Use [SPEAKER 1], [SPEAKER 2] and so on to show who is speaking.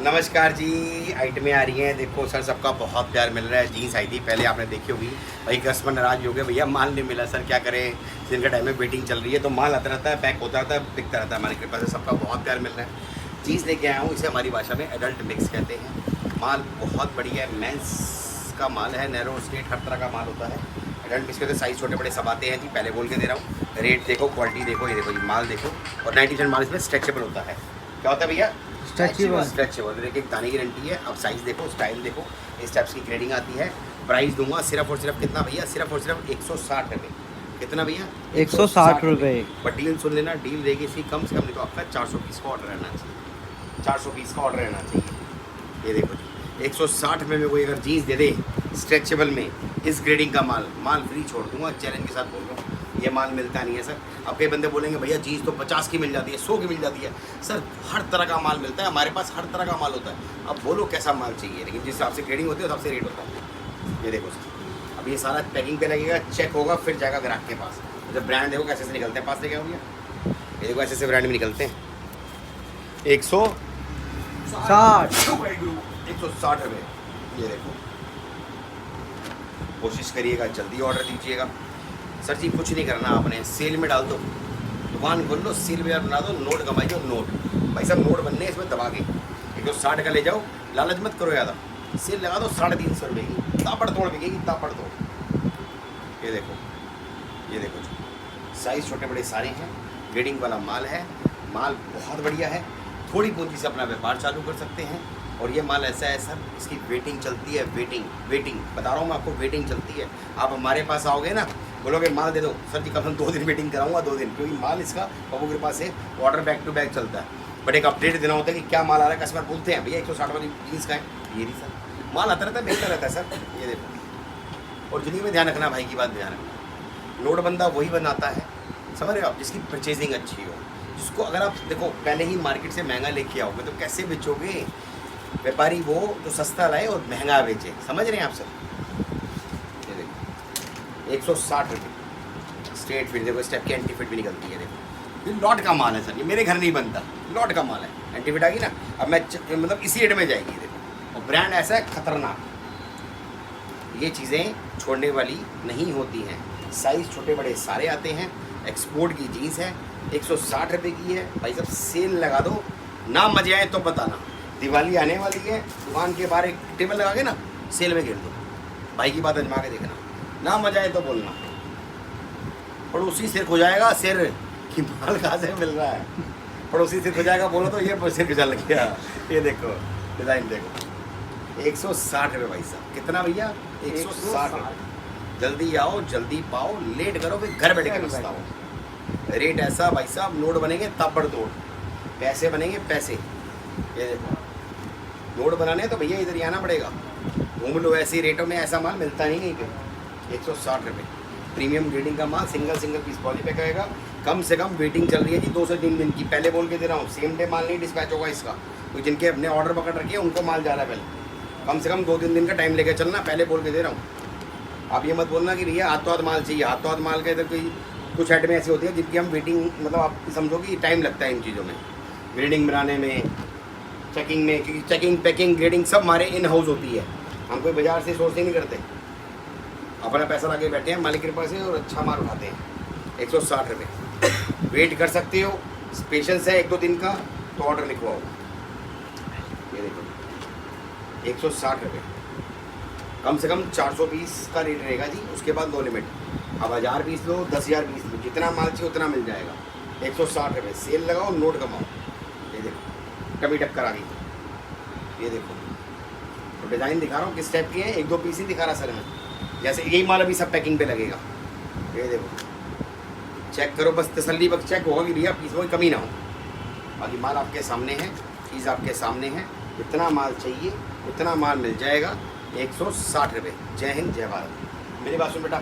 [SPEAKER 1] नमस्कार जी, आइटमें आ रही हैं। देखो सर, सबका बहुत प्यार मिल रहा है। जीन्स आई थी, पहले आपने देखी होगी। भाई कस्टमर नाराज हो गए, भैया माल नहीं मिला। सर क्या करें, दिन का टाइम में वेटिंग चल रही है, तो माल आता रहता है, पैक होता रहता है, बिकता रहता है। हमारी कृपा से सबका बहुत प्यार मिल रहा है। जीन्स लेके आया हूँ, इसे हमारी भाषा में एडल्ट मिक्स कहते हैं। माल बहुत बढ़िया है, मेंस का माल है, नैरो स्ट्रेट हर तरह का माल होता है। एडल्ट मिक्स कहते हैं, साइज़ छोटे बड़े सब आते हैं जी। पहले बोल के दे रहा हूँ, रेट देखो, क्वालिटी देखो, ये देखो जी माल देखो। और 90% माल इसमें स्ट्रेचेबल होता है। क्या होता है भैया? स्ट्रेचेबल। एक दाने की गारंटी है। अब साइज़ देखो, स्टाइल देखो, इस टाइप्स की ग्रेडिंग आती है। प्राइस दूंगा सिर्फ और सिर्फ कितना भैया? सिर्फ और सिर्फ 160 रुपये। कितना भैया?
[SPEAKER 2] 160 रुपये।
[SPEAKER 1] बट डील सुन लेना, डील रहेगी इसकी कम से कम, नहीं तो आपका 400 पीस का ऑर्डर रहना चाहिए। 400 पीस का ऑर्डर रहना चाहिए। ये देखो जी, 160 रुपये में कोई अगर जीन्स दे दे स्ट्रेचेबल में, इस ग्रेडिंग का माल फ्री छोड़ दूंगा। चैलेंज के साथ बोल रहा हूँ, ये माल मिलता नहीं है सर। अब कई बंदे बोलेंगे भैया जीन्स तो 50 की मिल जाती है, 100 की मिल जाती है। सर हर तरह का माल मिलता है हमारे पास, हर तरह का माल होता है। अब बोलो कैसा माल चाहिए, लेकिन जिस हिसाब से ग्रेडिंग होती है उस हिसाब से रेट होता है। ये देखो सर, अब ये सारा पैकिंग पे लगेगा, चेक होगा, फिर जाएगा ग्राहक के पास। जब ब्रांड देखो कैसे से निकलते हैं, पास लेके आओ भैया। ये देखो ऐसे ब्रांड में निकलते हैं। 160 रुपये। ये देखो, कोशिश करिएगा जल्दी ऑर्डर दीजिएगा। सर जी कुछ नहीं करना आपने, सेल में डाल दो, दुकान खोल लो, सील वेयर बना दो, नोट कमाइए। नोट भाई साहब, नोट बनने इसमें दबा के 160 का ले जाओ, लालच मत करो ज़्यादा। सेल लगा दो 350 रुपये की, तापड़ तोड़ बिकेगी, तापड़ तोड़। ये देखो, ये देखो जी, साइज़ छोटे बड़े सारे हैं, ग्रेडिंग वाला माल है। माल बहुत बढ़िया है, थोड़ी पूंजी से अपना व्यापार चालू कर सकते हैं। और ये माल ऐसा है सर, इसकी वेटिंग चलती है, वेटिंग बता रहा हूँ मैं आपको, वेटिंग चलती है। आप हमारे पास आओगे ना, बोलोगे माल दे दो, सर जी कम से कम 2 दिन वेटिंग कराऊंगा, 2 दिन, क्योंकि माल इसका बाबू के पास से ऑर्डर बैक टू बैक चलता है। बट एक अपडेट देना होता है कि क्या माल आ रहा है। कस्टमर बोलते हैं भैया 160 वाली जीन्स का है, ये नहीं सर, माल आता रहता है, बेचता रहता है सर। ये देखो, और जिंदगी में ध्यान रखना, भाई की बात ध्यान रखना, नोट बंदा वही बनाता है, समझ रहे हो आप, जिसकी परचेजिंग अच्छी हो, जिसको अगर आप देखो पहले ही मार्केट से महंगा लेके आओगे तो कैसे बेचोगे? व्यापारी वो जो सस्ता लाए और महंगा बेचे, समझ रहे हैं आप सर। ये देखो 160 रुपये स्ट्रेट फिट। देखो स्टेप की एंटी फिट भी निकलती है। देखो ये लॉट का माल है सर, ये मेरे घर नहीं बनता, लॉट का माल है। एंटी फिट आ गई ना, अब मैं मतलब इसी रेट में जाएगी। देखो, और ब्रांड ऐसा है खतरनाक, ये चीज़ें छोड़ने वाली नहीं होती हैं। साइज़ छोटे बड़े सारे आते हैं। एक्सपोर्ट की जीन्स है, 160 रुपये की है। भाई साहब सेल लगा दो ना, मजे आए तो बताना। दिवाली आने वाली है, दुकान के बाहर एक टेबल लगा के ना सेल में गिर दो। भाई की बात आजमा के देखना, ना मजा आए तो बोलना। पड़ोसी सिर खो जाएगा, सिर कि माल कहाँ से मिल रहा है। पड़ोसी सिर खो जाएगा बोलो तो ये सिर खिंचा लग गया। ये देखो डिज़ाइन देखो, 160 रुपये भाई साहब। कितना भैया? 160 रुपये। जल्दी आओ, जल्दी पाओ, लेट करो फिर घर बैठ के पछताओ। रेट ऐसा भाई साहब, नोट बनेंगे ताबड़ तोड़, पैसे बनेंगे पैसे। ये देखो, नोट बनाने तो भैया इधर ही आना पड़ेगा, घूम लो। ऐसे रेटों में ऐसा माल मिलता नहीं कहीं पे। 160 रुपये प्रीमियम ग्रेडिंग का माल, सिंगल पीस पॉलीपैक आएगा। कम से कम वेटिंग चल रही है जी 2 से 3 दिन की। पहले बोल के दे रहा हूँ, सेम डे माल नहीं डिस्पैच होगा इसका, तो जिनके अपने ऑर्डर पकड़ रखे हैं उनको माल जा रहा है। पहले कम से कम 2-3 दिन का टाइम लेकर चलना, पहले बोल के दे रहा हूँ। आप ये मत बोलना कि भैया हाथों हाथ माल चाहिए। हाथों हाथ माल के इधर कोई कुछ आइटमें ऐसी होती है जिनकी हम वेटिंग, मतलब आप समझो कि टाइम लगता है इन चीज़ों में, ग्रेडिंग बनाने में, चेकिंग में, क्योंकि चेकिंग पैकिंग ग्रेडिंग सब हमारे इन हाउस होती है। हम कोई बाजार से सोर्सिंग नहीं करते, अपना पैसा लगा के बैठे हैं मालिक के पास से और अच्छा माल उठाते हैं। 160 रुपये वेट कर सकते हो, पेशेंस है 1-2 दिन का तो ऑर्डर लिखवाओ। ये देखो 160 रुपये, कम से कम 400 पीस का रेट रहेगा जी, उसके बाद नो लिमिट। अब 1000 पीस लो, 10,000 पीस लो, जितना माल चाहिए उतना मिल जाएगा। 160 रुपये, सेल लगाओ, नोट कमाओ। ये देखो टमी टक्कर आ गई। ये देखो, तो डिज़ाइन दिखा रहा हूँ किस टाइप की है, 1-2 पीस ही दिखा रहा सर मैं। जैसे यही माल अभी सब पैकिंग पे लगेगा। ये देखो, चेक करो, बस तसल्ली बख्श चेक होगा कि भैया पीस में कमी ना हो। बाकी माल आपके सामने है, चीज़ आपके सामने है, जितना माल चाहिए उतना माल मिल जाएगा। 160 रुपये। जय हिंद, जय भारत। मेरी बात सुन बेटा।